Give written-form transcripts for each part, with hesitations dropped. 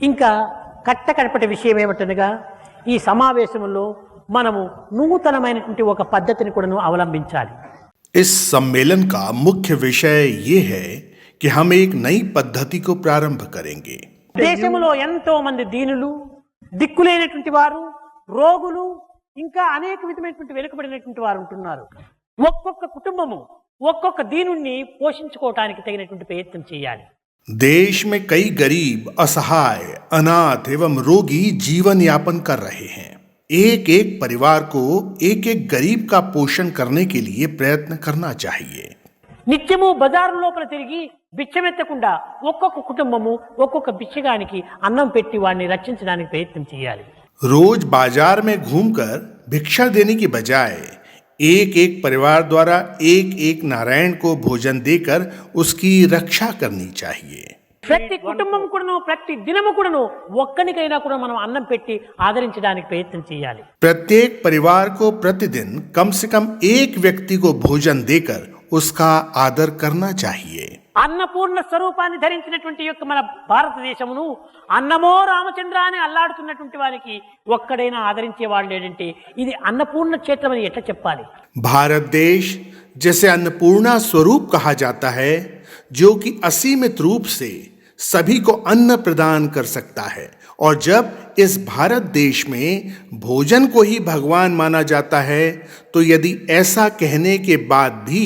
ఇంకా కట్టకడపటి విషయం ఏమిటనగా ఈ సమావేశంలో మనము నూతనమైనటువంటి ఒక పద్ధతిని కూడాను అవలంబించాలి. इस सम्मेलन का मुख्य विषय ये है कि हम एक नई पद्धति को प्रारंभ करेंगे. దేశంలో ఎంతో మంది దీనులు, దిక్కులేనటువంటి వారు, రోగులు, ఇంకా అనేక విధమైనటువంటి వెనుకబడినటువంటి వారు ఉంటున్నారు. ఒక్కొక్క కుటుంబము ఒక్కొక్క దీనుణ్ణి పోషించుకోవటానికి తగినటువంటి ప్రయత్నం చేయాలి. देश में कई गरीब, असहाय, अनाथ एवं रोगी जीवन यापन कर रहे हैं. एक एक परिवार को एक एक गरीब का पोषण करने के लिए प्रयत्न करना चाहिए. నిత్యము బజారు లోపల తిరిగి బిచ్చమెత్తకుండా ఒక్కొక్క కుటుంబము ఒక్కొక్క బిచ్చగానికి అన్నం పెట్టి వాడిని రక్షించడానికి ప్రయత్నం చేయాలి. रोज बाजार में घूमकर भिक्षा देने की बजाय एक एक परिवार द्वारा एक एक नारायण को भोजन देकर उसकी रक्षा करनी चाहिए. ప్రతి కుటుంబం కూడాను ప్రతి దినము కూడాను ఒక్కనికైనా కూడా మనం అన్నం పెట్టి ఆదరించడానికి ప్రయత్నం చేయాలి. प्रत्येक परिवार को प्रतिदिन कम से कम एक व्यक्ति को भोजन देकर उसका आदर करना चाहिए. అన్నపూర్ణ స్వరూపాన్ని ధరించినటువంటి యొక్క మన భారతదేశమును అన్నమో రామచంద్ర అని అల్లాడుతున్నటువంటి వారికి ఒక్కడైనా ఆదరించేవాడు లేడంటే ఇది అన్నపూర్ణ క్షేత్రం అని ఎట్లా చెప్పాలి? भारत देश जिसे अन्नपूर्णा स्वरूप कहा जाता है, जो कि असीमित रूप से सभी को अन्न प्रदान कर सकता है, और जब इस भारत देश में भोजन को ही भगवान माना जाता है, तो यदि ऐसा कहने के बाद भी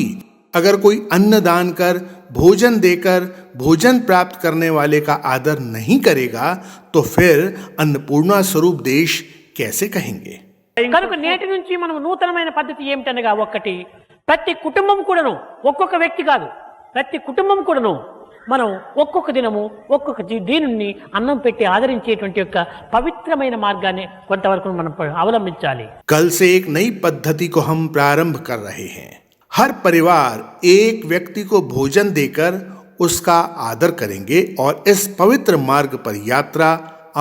अगर कोई अन्न दान कर, भोजन देकर भोजन प्राप्त करने वाले का आदर नहीं करेगा, तो फिर अन्नपूर्णा स्वरूप देश कैसे कहेंगे? కనుక నేటి నుంచి మనం నూతనమైన పద్ధతి ఏమిటనగా ఒక్కటి, ప్రతి కుటుంబం కూడాను ఒక్కొక్క వ్యక్తి కాదు, ప్రతి కుటుంబం కూడాను మనం ఒక్కొక్క దినము ఒక్కొక్క దీనుణ్ణి అన్నం పెట్టి ఆదరించేటువంటి యొక్క పవిత్రమైన మార్గాన్ని కొంతవరకు మనం అవలంబించాలి. कल से एक नई पद्धति को हम प्रारंभ कर रहे हैं. हर परिवार एक व्यक्ति को भोजन देकर उसका आदर करेंगे और इस पवित्र मार्ग पर यात्रा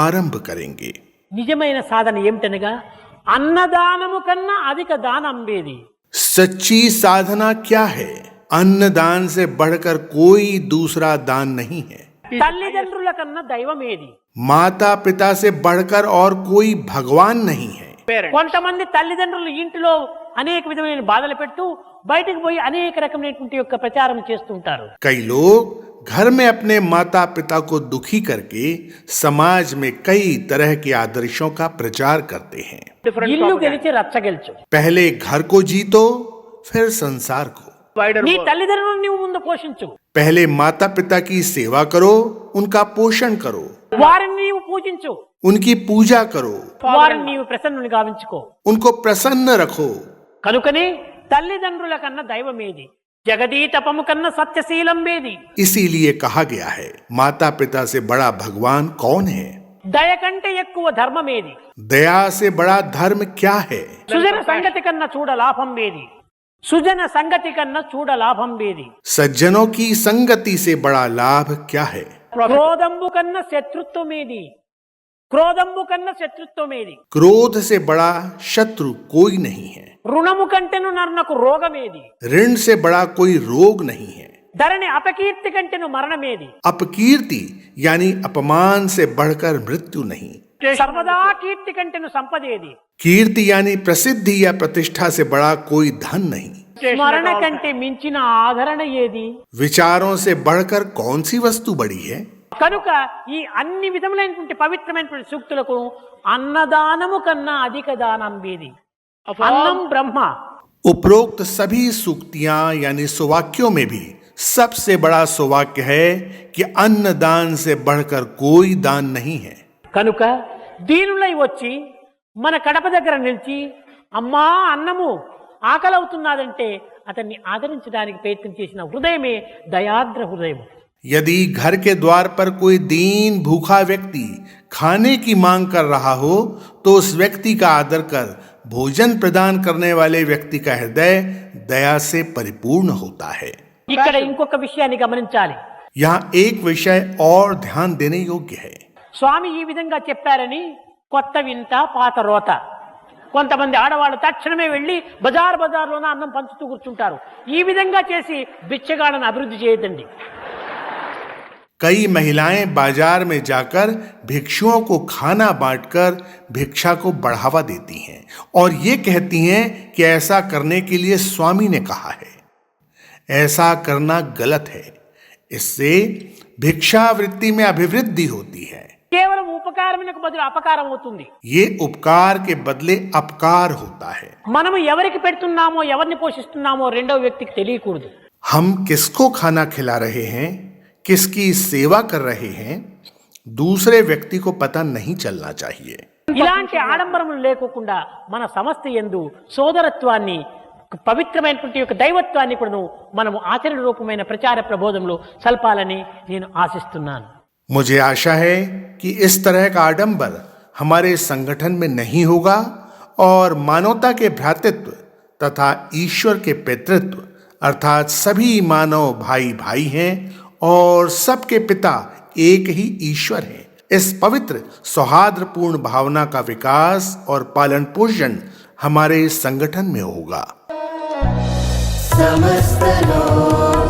आरंभ करेंगे. నిజమైన సాధన ఏమిటనగా అన్నదానము కన్నా అధిక దానం వేది. सच्ची साधना क्या है? अन्नदान से बढ़कर कोई दूसरा दान नहीं है. తల్లిదండ్రుల కన్నా దైవం ఏది? माता पिता से बढ़कर और कोई भगवान नहीं है. కొంతమంది తల్లిదండ్రులు ఇంటిలో అనేక విధమైన బాధలు పెట్టు బయటకు పోయి అనేక రకమైనటువంటి యొక్క ప్రచారం చేస్తూ ఉంటారు. कई लोग घर में अपने माता पिता को दुखी करके समाज में कई तरह के आदर्शों का प्रचार करते हैं. ఇల్లు గెలిచి రచ్చ గెలుచు. पहले घर को जीतो, फिर संसार को. నీ తల్లిదండ్రులను నీవు ముందు పోషించు. पहले माता पिता की सेवा करो, उनका पोषण करो, వారిని నీవు పూజించు. उनकी पूजा करो, వారిని నీవు ప్రసన్నుని గావించుకో. उनको प्रसन्न रखो. కనుకనే తల్లిదండ్రుల కన్నా దైవం ఏది? జగదీతపము కన్నా సత్యశీలం వేది. इसीलिए कहा गया है, माता पिता से बड़ा भगवान कौन है? దయ కంటే ఎక్కువ ధర్మం ఏది? दया से बड़ा धर्म क्या है? సుజన సంగతి కన్నా చూడ లాభం వేది. సుజన సంగతి కన్నా చూడ లాభం వేది. सज्जनों की संगति से बड़ा लाभ क्या है? క్రోధంబు కన్నా శత్రుత్వం ఏది? క్రోధంబు కన్నా శత్రుత్వం ఏది? क्रोध से बड़ा शत्रु कोई नहीं है. రుణము కంటేను నరునకు రోగమేది? ऋण से बड़ा कोई रोग नहीं है. ధరణి అపకీర్తి కంటేను మరణమేది? अपकीर्ति यानी अपमान से बढ़कर मृत्यु नहीं. సర్వదా కీర్తి కంటేను సంపదేది? कीर्ति यानी प्रसिद्धि या प्रतिष्ठा से बड़ा कोई धन नहीं. స్మరణ కంటే మించిన ఆదరణ ఏది? विचारों से बढ़कर कौन सी वस्तु बड़ी है? కనుక ఈ అన్ని విధములైనటువంటి పవిత్రమైనటువంటి సూక్తులకు అన్నదానము కన్నా అధిక దానం వేది. అన్నం బ్రహ్మ. उपरोक्त सभी सूक्तियां यानी सुवाक्यों में भी सबसे बड़ा सुवाक्य है कि अन्न दान से बढ़कर कोई दान नहीं है. కనుక దీనులై వచ్చి మన కడప దగ్గర నిలిచి అమ్మా అన్నము ఆకలి అవుతున్నదంటే అతన్ని ఆదరించడానికి ప్రయత్నం చేసిన హృదయమే దయాద్ర హృదయం. यदि घर के द्वार पर कोई दीन भूखा व्यक्ति खाने की मांग कर रहा हो, तो उस व्यक्ति का आदर कर भोजन प्रदान करने वाले व्यक्ति का हृदय दया से परिपूर्ण होता है. ఇక్కడ ఇంకొక విషయాన్ని గమనించాలి. यहाँ एक विषय और ध्यान देने योग्य है. స్వామి ఈ విధంగా చెప్పారని కొత్త వింత పాత రోత. కొంతమంది ఆడవాళ్ళు తక్షణమే వెళ్లి బజార్లోనే అన్నం పంచుతూ కూర్చుంటారు. ఈ విధంగా చేసి బిచ్చగాళ్ళను అభివృద్ధి చేయదండి. कई महिलाएं बाजार में जाकर भिक्षुओं को खाना बांटकर भिक्षा को बढ़ावा देती हैं और ये कहती हैं कि ऐसा करने के लिए स्वामी ने कहा है। ऐसा करना गलत है। इससे भिक्षावृत्ति में अभिवृद्धि होती है। కేవలం ఉపకారమునకు బదులు అపకారం అవుతుంది. ये उपकार के बदले अपकार होता है। మనము ఎవరికి పెడుతున్నామో ఎవరిని పోషిస్తున్నామో రెండవ వ్యక్తికి తెలియకూడదు. हम किसको खाना खिला रहे हैं, किसकी सेवा कर रहे हैं, दूसरे व्यक्ति को पता नहीं चलना चाहिए। ఇలాంటి ఆడంబరములు లేకోకుండా మన సమస్త యందు సోదరత్వాన్ని పవిత్రమైనటువంటి యొక్క దైవత్వాన్ని కూడా మనము ఆచరణ రూపమైన ప్రచార ప్రబోధంలో సల్పాలని నేను ఆశిస్తున్నాను। मुझे आशा है कि इस तरह का आडंबर हमारे संगठन में नहीं होगा और मानवता के भ्रातृत्व तथा ईश्वर के पितृत्व अर्थात सभी मानव भाई भाई हैं और सबके पिता एक ही ईश्वर हैं। इस पवित्र सौहार्दपूर्ण भावना का विकास और पालन पोषण हमारे संगठन में होगा। समस्त लोग